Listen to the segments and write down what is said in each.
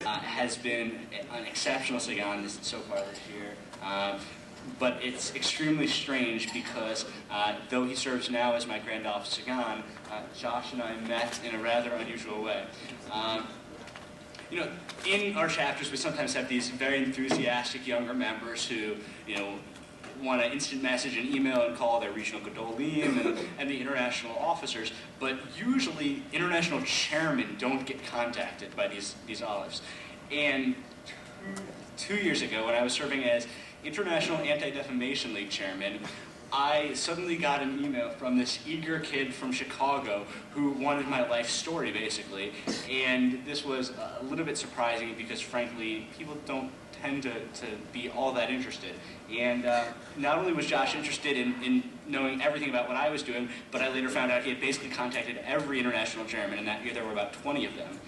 has been an exceptional Sagan so far this year. But it's extremely strange because though he serves now as my Grand Alpha Sagan, Josh and I met in a rather unusual way. You know, in our chapters we sometimes have these very enthusiastic younger members who, you know, want to instant message and email and call their regional Gedolim and the international officers, but usually international chairmen don't get contacted by these olives. And two years ago, when I was serving as International Anti-Defamation League chairman, I suddenly got an email from this eager kid from Chicago who wanted my life story, basically. And this was a little bit surprising because, frankly, people don't tend to be all that interested. And not only was Josh interested in knowing everything about what I was doing, but I later found out he had basically contacted every international chairman, and that year there were about 20 of them.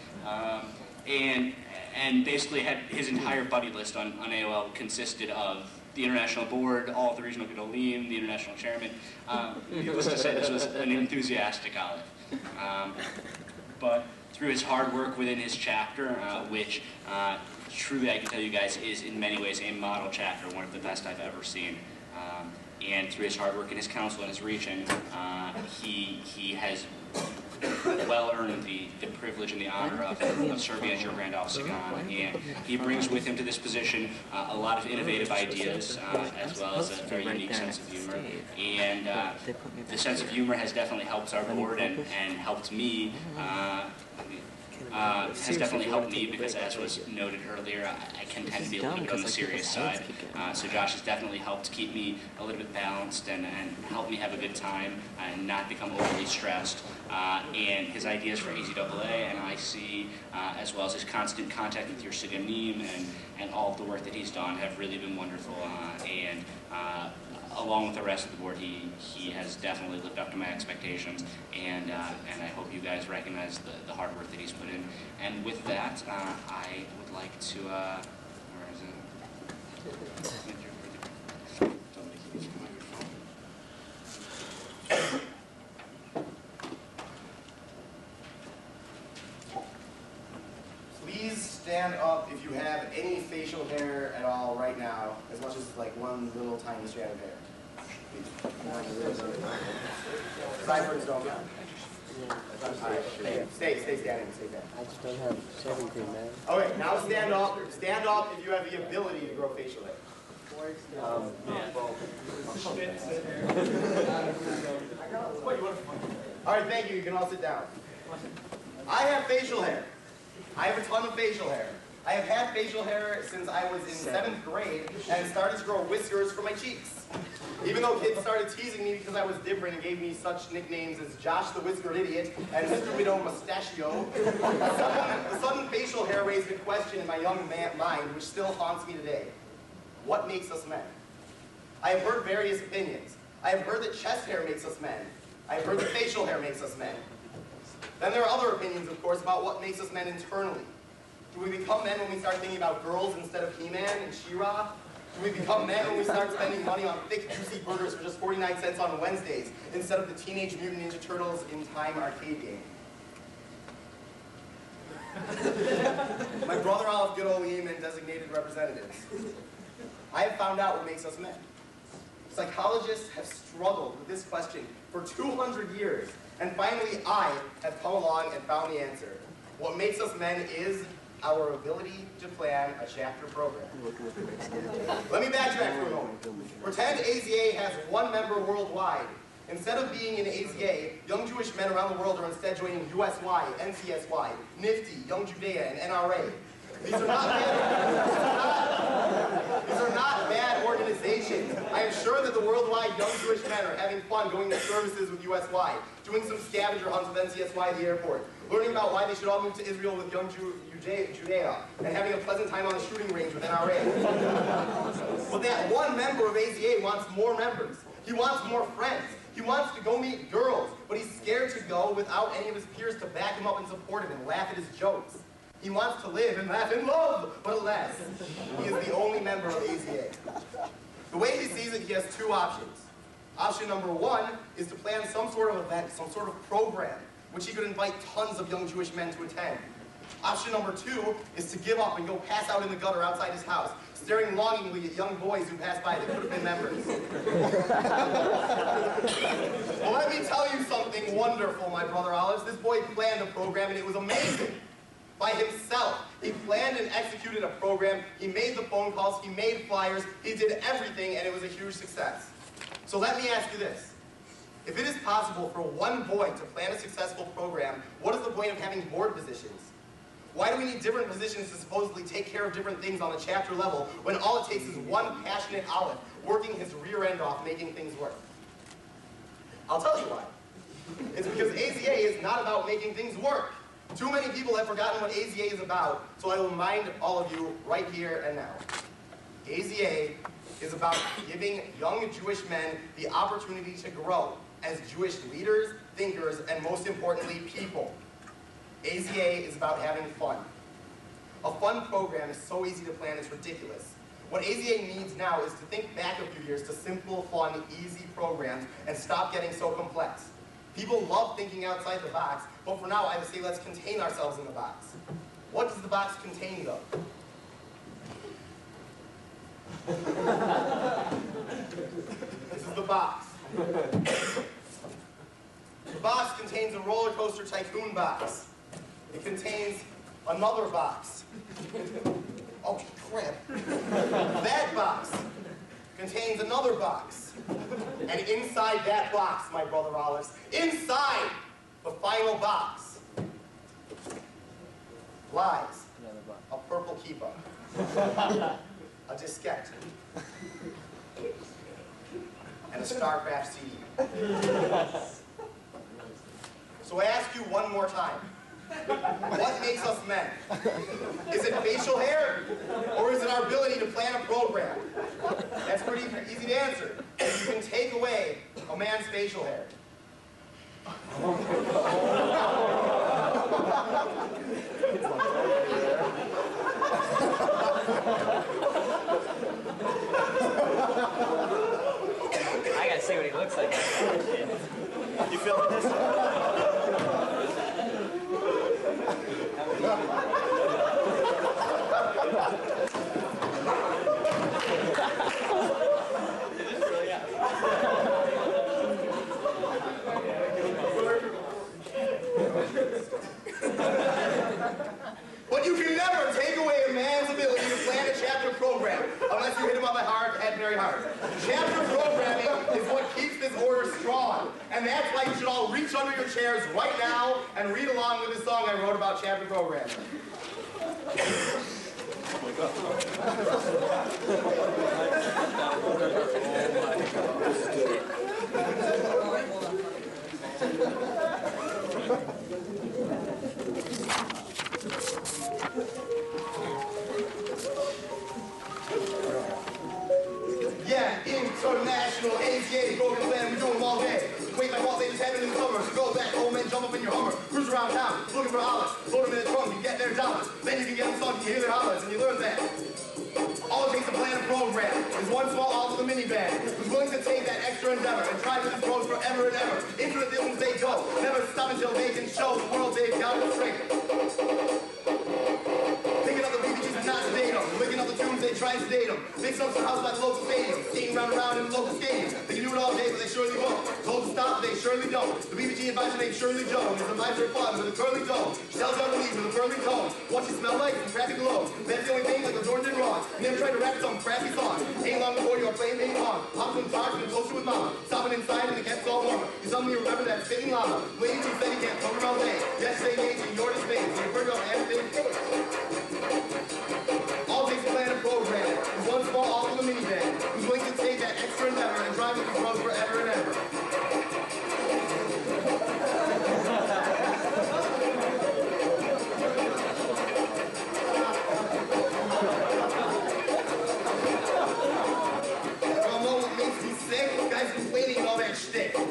And basically had his entire buddy list on AOL consisted of the international board, all of the regional Gedolim, the international chairman. Needless to say, this was an enthusiastic olive. But through his hard work within his chapter, which truly I can tell you guys is in many ways a model chapter, one of the best I've ever seen. And through his hard work in his council and his region, he has well earned the privilege and the honor of serving as your Grand Alpha Sagan. And he brings with him to this position a lot of innovative ideas, as well as a very unique sense of humor. And the sense of humor has definitely helped our board and helped me. Has definitely helped me because, as was noted earlier, I can tend to be a little bit on the serious side. So Josh has definitely helped keep me a little bit balanced and help me have a good time and not become overly stressed. And his ideas for AZAA and IC, as well as his constant contact with your Siganim and all of the work that he's done have really been wonderful. And along with the rest of the board, he has definitely lived up to my expectations, and I hope you guys recognize the hard work that he's put in. And with that, I would like to, where is it? Please stand up if you have any facial hair at all right now, as much as like one little tiny strand of hair. Cyphers don't count. Stay standing, stay standing. I just don't have shaving cream, man. Okay, now stand up. Stand up if you have the ability to grow facial hair. All right, thank you. You can all sit down. I have facial hair. I have a ton of facial hair. I have had facial hair since I was in 7th grade and started to grow whiskers for my cheeks. Even though kids started teasing me because I was different and gave me such nicknames as Josh the Whiskered Idiot and Stupido Mustachio, the sudden facial hair raised a question in my young mind which still haunts me today. What makes us men? I have heard various opinions. I have heard that chest hair makes us men. I have heard that facial hair makes us men. Then there are other opinions, of course, about what makes us men internally. Do we become men when we start thinking about girls instead of He-Man and She-Ra? Do we become men when we start spending money on thick, juicy burgers for just 49 cents on Wednesdays instead of the Teenage Mutant Ninja Turtles in Time arcade game? My brother Olive Gedolim and designated representatives. I have found out what makes us men. Psychologists have struggled with this question for 200 years, and finally I have come along and found the answer. What makes us men is our ability to plan a chapter program. Let me backtrack for a moment. Pretend AZA has one member worldwide. Instead of being in AZA, young Jewish men around the world are instead joining USY, NCSY, NIFTY, Young Judea, and NRA. These are not bad organizations. I am sure that the worldwide young Jewish men are having fun going to services with USY, doing some scavenger hunts with NCSY at the airport, learning about why they should all move to Israel with Young Judea, and having a pleasant time on the shooting range with NRA. But that one member of AZA wants more members. He wants more friends. He wants to go meet girls, but he's scared to go without any of his peers to back him up and support him and laugh at his jokes. He wants to live and laugh in love, but alas, he is the only member of AZA. The way he sees it, he has two options. Option number one is to plan some sort of event, some sort of program, which he could invite tons of young Jewish men to attend. Option number 2 is to give up and go pass out in the gutter outside his house, staring longingly at young boys who pass by that could have been members. Well, let me tell you something wonderful, my brother Olives. This boy planned a program and it was amazing. By himself. He planned and executed a program, he made the phone calls, he made flyers, he did everything, and it was a huge success. So let me ask you this. If it is possible for one boy to plan a successful program, what is the point of having board positions? Why do we need different positions to supposedly take care of different things on the chapter level when all it takes is one passionate Olive working his rear end off making things work? I'll tell you why. It's because AZA is not about making things work. Too many people have forgotten what AZA is about, so I will remind all of you right here and now. AZA is about giving young Jewish men the opportunity to grow as Jewish leaders, thinkers, and most importantly, people. AZA is about having fun. A fun program is so easy to plan, it's ridiculous. What AZA needs now is to think back a few years to simple, fun, easy programs and stop getting so complex. People love thinking outside the box, but for now I would say let's contain ourselves in the box. What does the box contain though? This is the box. The box contains a roller coaster tycoon box. It contains another box. Oh crap. That box contains another box. And inside that box, my brother Olives, inside the final box, lies a purple kippah, a diskette, and a StarCraft CD. So I ask you one more time, what makes us men? Is it facial hair, or is it our ability to plan a program? That's pretty easy to answer. You can take away a man's facial hair. I gotta see what he looks like. You feeling this? But you can never take away a man's ability to plan a chapter program unless you hit him on the head very hard. Chapter programming is what keeps this order strong. And that's why you should all reach under your chairs right now and read along with this song I wrote about chapter programming. Yeah, international AZA program plan, we do them all day. Wait, my boss ain't just having in the summer, so go back home and jump up in your Hummer. Cruise around town, looking for Olives, load them in the trunk, you get their dollars. Then you can get them sunk, you hear their hollers, and you learn that. All it takes to plan a program is one small Olive with a minivan who's willing to take that extra endeavor and drive with his roads forever and ever. Into the distance they go, never stop until they can show the world they've got it straight. Picking up the BBGs and not sedate them, licking up the tunes they try and sedate them. Mixing up some house by the local stadium, skating round and round in the local stadium. They can do it all day, but they surely won't. Told to stop, but they surely don't. The BBG advisor named Shirley Jones is a advisor fun with a curly dome. She tells you how to leave with a curly tone. What she smell like? Some crappy cologne. That's the only thing like the Jordan did wrong. You never tried to rap some crappy song. Ain't long before you are playing ping pong. Popping some cars and closer with mama. Stopping inside and the cat's all warmer. You suddenly remember that spitting llama. Lady who said he can't cover all day. Yesterday made you your dismay. So you burned up everything. All it takes to plan a program is one small Olive with a minivan who's willing to take that extra endeavor and drive with his road forever and ever.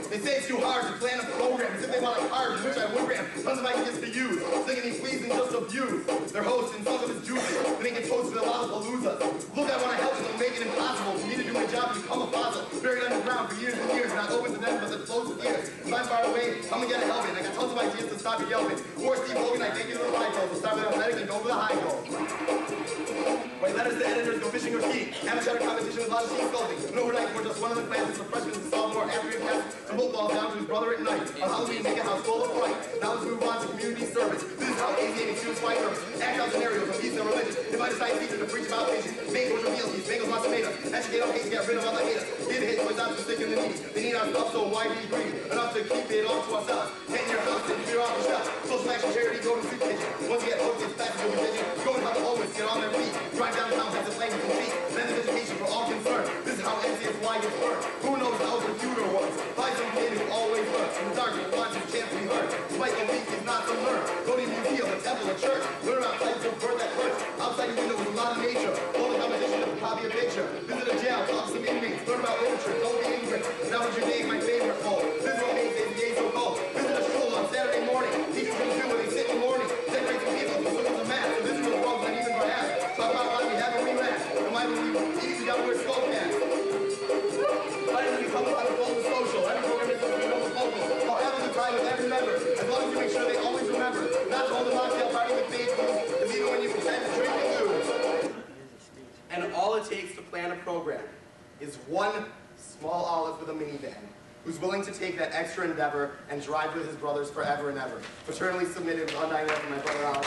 They say it's too hard to plan a program as if they want a card in which I would ram tons of ideas to use, thinking he's pleasing just abuse. Their host and some of his juices, but they get toasted with a lot of palooza. Look, I want to help them make it impossible for me to do my job and become a fossil, buried underground around for years and years, and I've opened to them but the closest ears. If I'm far away, come and get a helmet. I got tons of ideas to stop you yelling. Or Steve Hogan, I thank you for the high goal. So start with athletic and go for the high goal. Write letters to editors, go fishing or skiing. Amateur competition with a lot of sheep sculpting. And overnight, we're just one of the classes for freshmen and sophomore after your cast from football down to his brother at night. On Halloween, make a house full of fright. Now let's move on to community service. This is how ACAB is fight first. Act out scenarios of peace and religion. Invite a science teacher to preach about patience. Mangoes reveal these, mangoes must have made us. Educate our hate, get rid of all the haters. Give hate to us, to stick in the needy. They need our stuff, so why be greedy? Enough to keep it all to ourselves. Get in your house and clear off the shelf. Social action, charity, go to the soup kitchen. Once you get hooked, it's back to your religion. Go and help the homeless, get on their feet. Drive downtown, have the language and feet. Then the education for all concerned. This is how MCS life is learned. Who knows how the future works? Find some kid who always learns. In the dark, he wants his chance to be heard. Despite the weak, he's not to learn. Go to a museum, a temple, a church. Learn about types of birth that hurts. Outside your window is a lot of nature. Hold a competition to copy a picture. Visit a jail, talk to some inmates. Learn about literature, don't be ignorant. Now what your day, my favorite poll. This is what makes ACA so cold. Visit a school on Saturday morning. Teachers can do what they sit in the morning. Decorate some people, some symbols of math. So this is what the world's not even for half. Talk about why we have a rematch. And why we easy down where skull cats. Finally, we come up on a goal of social. Every program is supposed to be local. I'll have a good time with every member. As long as you make sure they always remember. Not to hold a mocktail party with fake food. Because even when you pretend to drink and lose. And all it takes to plan a program is one small olive with a minivan who's willing to take that extra endeavor and drive with his brothers forever and ever. Fraternally submitted with undying love for my brother Olive.